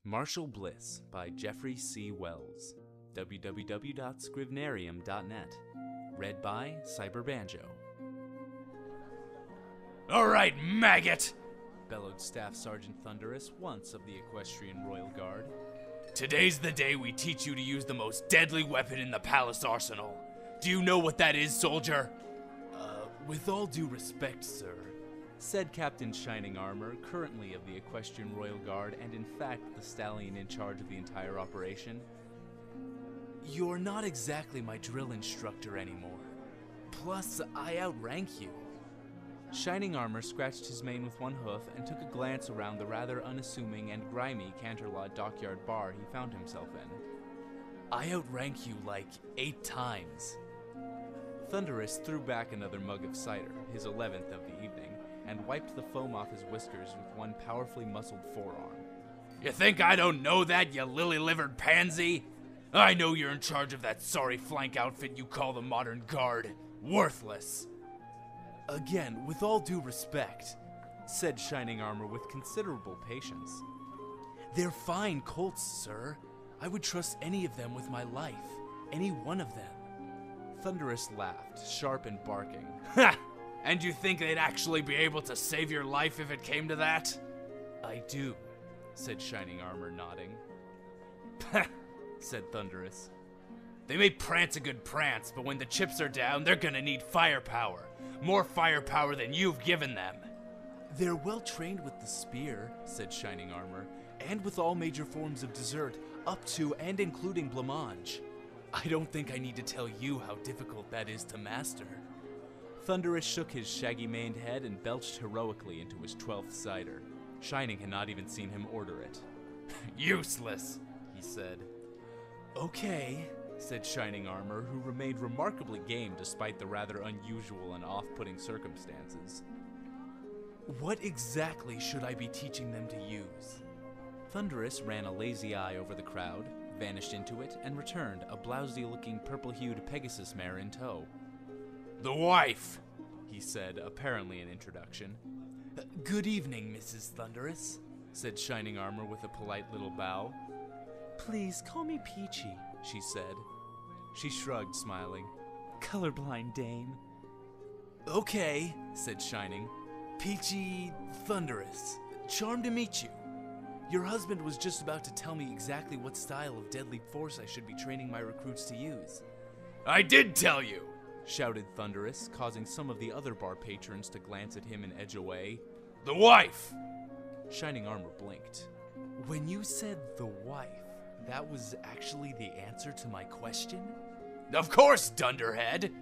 Marshall Bliss by Jeffrey C. Wells. www.scrivenarium.net. Read by Cyberbanjo. Alright, maggot! Bellowed Staff Sergeant Thunderous, once of the Equestrian Royal Guard. Today's the day we teach you to use the most deadly weapon in the palace arsenal. Do you know what that is, soldier? With all due respect, sir, said Captain Shining Armor, currently of the Equestrian Royal Guard and in fact the stallion in charge of the entire operation. You're not exactly my drill instructor anymore. Plus, I outrank you. Shining Armor scratched his mane with one hoof and took a glance around the rather unassuming and grimy Canterlot dockyard bar he found himself in. I outrank you like 8 times. Thunderous threw back another mug of cider, his 11th of the evening, and wiped the foam off his whiskers with one powerfully muscled forearm. You think I don't know that, you lily-livered pansy? I know you're in charge of that sorry flank outfit you call the Modern Guard. Worthless. Again, with all due respect, said Shining Armor with considerable patience. They're fine Colts, sir. I would trust any of them with my life. Any one of them. Thunderous laughed, sharp and barking. Ha! And you think they'd actually be able to save your life if it came to that? I do, said Shining Armor, nodding. Pah! Said Thunderous. They may prance a good prance, but when the chips are down, they're gonna need firepower. More firepower than you've given them. They're well trained with the spear, said Shining Armor, and with all major forms of dessert, up to and including blancmange. I don't think I need to tell you how difficult that is to master. Thunderous shook his shaggy-maned head and belched heroically into his 12th cider. Shining had not even seen him order it. Useless, he said. Okay, said Shining Armor, who remained remarkably game despite the rather unusual and off-putting circumstances. What exactly should I be teaching them to use? Thunderous ran a lazy eye over the crowd, vanished into it, and returned, a blousy-looking purple-hued Pegasus mare in tow. The wife, he said, apparently an introduction. Good evening, Mrs. Thunderous, said Shining Armor with a polite little bow. Please call me Peachy, she said. She shrugged, smiling. Colorblind dame. Okay, said Shining. Peachy Thunderous. Charmed to meet you. Your husband was just about to tell me exactly what style of deadly force I should be training my recruits to use. I did tell you, shouted Thunderous, causing some of the other bar patrons to glance at him and edge away. The wife! Shining Armor blinked. When you said the wife, that was actually the answer to my question? Of course, dunderhead!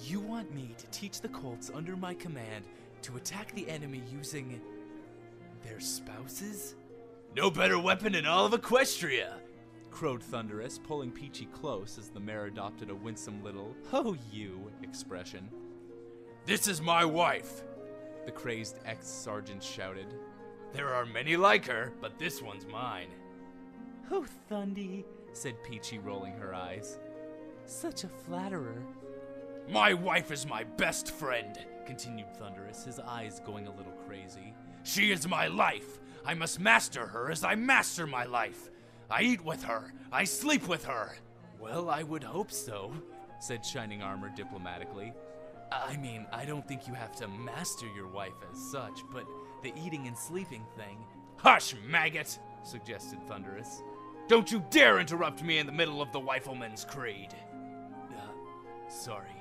You want me to teach the Colts under my command to attack the enemy using their spouses? No better weapon in all of Equestria, crowed Thunderous, pulling Peachy close as the mare adopted a winsome little, "Oh, you," expression. This is my wife, the crazed ex-sergeant shouted. There are many like her, but this one's mine. Oh, Thundy, said Peachy, rolling her eyes. Such a flatterer. My wife is my best friend, continued Thunderous, his eyes going a little crazy. She is my life. I must master her as I master my life. I eat with her. I sleep with her. Well, I would hope so, said Shining Armor diplomatically. I mean, I don't think you have to master your wife as such, but the eating and sleeping thing... Hush, maggot, suggested Thunderous. Don't you dare interrupt me in the middle of the Rifleman's creed. Sorry.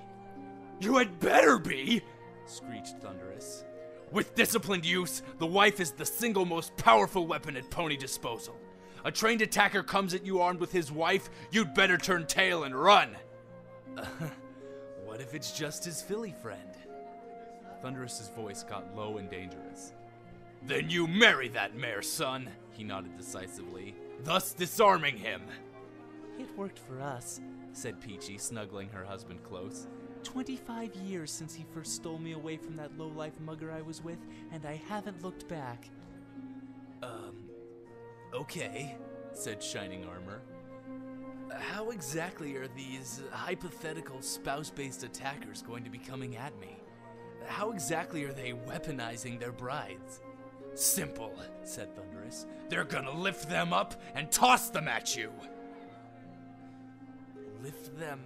You had better be, screeched Thunderous. With disciplined use, the wife is the single most powerful weapon at pony disposal. A trained attacker comes at you armed with his wife, you'd better turn tail and run. What if it's just his filly friend? Thunderous's voice got low and dangerous. Then you marry that mare, son, he nodded decisively, thus disarming him. It worked for us, said Peachy, snuggling her husband close. 25 years since he first stole me away from that low-life mugger I was with, and I haven't looked back. Okay, said Shining Armor. How exactly are these hypothetical spouse-based attackers going to be coming at me? How exactly are they weaponizing their brides? Simple, said Thunderous. They're gonna lift them up and toss them at you. Lift them.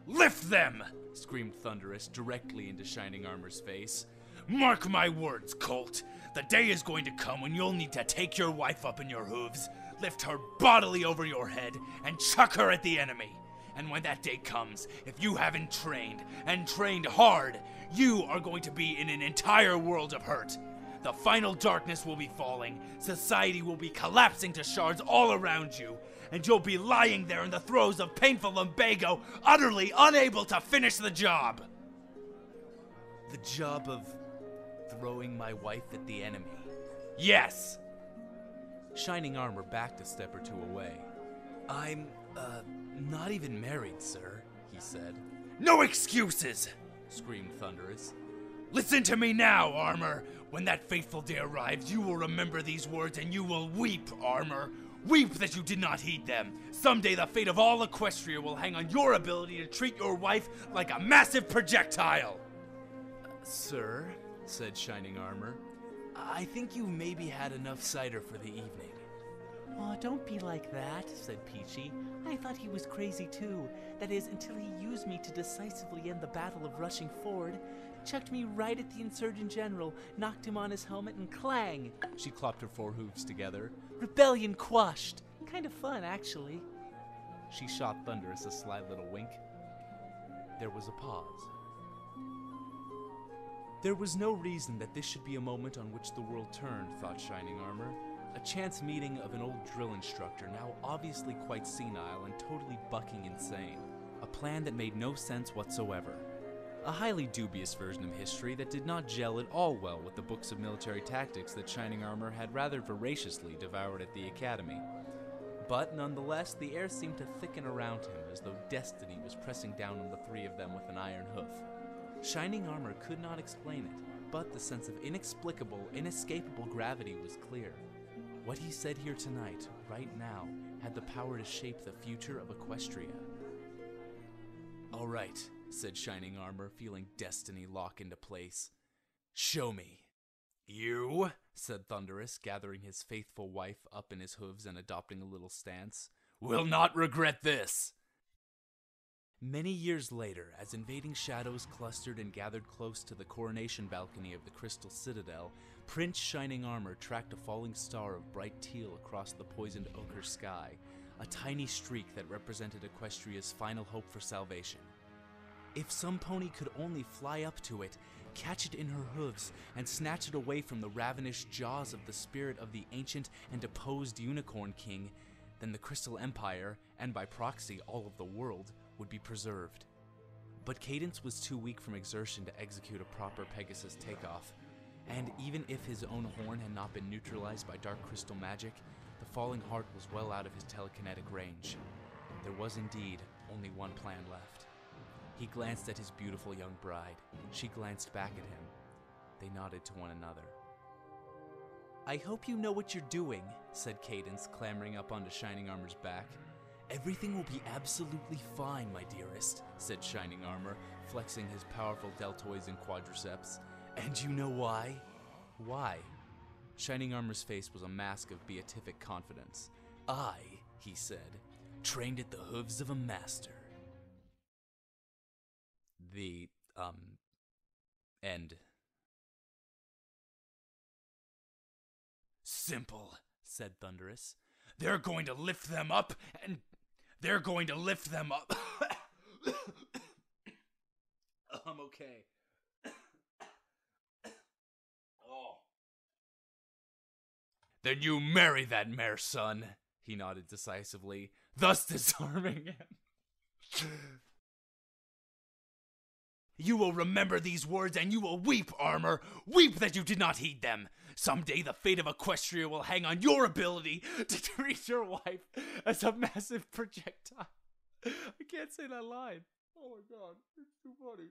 Lift them! Screamed Thunderous directly into Shining Armor's face. Mark my words, Colt. The day is going to come when you'll need to take your wife up in your hooves, lift her bodily over your head, and chuck her at the enemy. And when that day comes, if you haven't trained, and trained hard, you are going to be in an entire world of hurt. The final darkness will be falling, society will be collapsing to shards all around you, and you'll be lying there in the throes of painful lumbago, utterly unable to finish the job. The job of throwing my wife at the enemy? Yes! Shining Armor backed a step or two away. I'm, not even married, sir, he said. No excuses! Screamed Thunderous. Listen to me now, Armor. When that fateful day arrives, you will remember these words and you will weep, Armor. Weep that you did not heed them. Someday the fate of all Equestria will hang on your ability to treat your wife like a massive projectile. Sir, said Shining Armor, I think you maybe had enough cider for the evening. Aw, don't be like that, said Peachy. I thought he was crazy too. That is, until he used me to decisively end the battle of rushing forward. Chucked me right at the Insurgent General, knocked him on his helmet, and clang! She clopped her four hooves together. Rebellion quashed! Kind of fun, actually. She shot Thunderous a sly little wink. There was a pause. There was no reason that this should be a moment on which the world turned, thought Shining Armor. A chance meeting of an old drill instructor, now obviously quite senile and totally bucking insane. A plan that made no sense whatsoever. A highly dubious version of history that did not gel at all well with the books of military tactics that Shining Armor had rather voraciously devoured at the Academy. But nonetheless, the air seemed to thicken around him as though destiny was pressing down on the three of them with an iron hoof. Shining Armor could not explain it, but the sense of inexplicable, inescapable gravity was clear. What he said here tonight, right now, had the power to shape the future of Equestria. All right, said Shining Armor, feeling destiny lock into place. Show me. You? Said Thunderous, gathering his faithful wife up in his hooves and adopting a little stance. Will not regret this. Many years later, as invading shadows clustered and gathered close to the coronation balcony of the Crystal Citadel, Prince Shining Armor tracked a falling star of bright teal across the poisoned ochre sky, a tiny streak that represented Equestria's final hope for salvation. If some pony could only fly up to it, catch it in her hooves, and snatch it away from the ravenous jaws of the spirit of the ancient and deposed Unicorn King, then the Crystal Empire, and by proxy all of the world, would be preserved. But Cadence was too weak from exertion to execute a proper Pegasus takeoff, and even if his own horn had not been neutralized by dark crystal magic, the falling heart was well out of his telekinetic range. There was indeed only one plan left. He glanced at his beautiful young bride. She glanced back at him. They nodded to one another. I hope you know what you're doing, said Cadence, clambering up onto Shining Armor's back. Everything will be absolutely fine, my dearest, said Shining Armor, flexing his powerful deltoids and quadriceps. And you know why? Why? Shining Armor's face was a mask of beatific confidence. I, he said, trained at the hooves of a master. The, end. Simple, said Thunderous. They're going to lift them up, and they're going to lift them up. I'm okay. Oh. Then you marry that mare, son, he nodded decisively, thus disarming him. You will remember these words, and you will weep, Armor. Weep that you did not heed them. Someday the fate of Equestria will hang on your ability to treat your wife as a massive projectile. I can't say that line. Oh my god, it's too funny.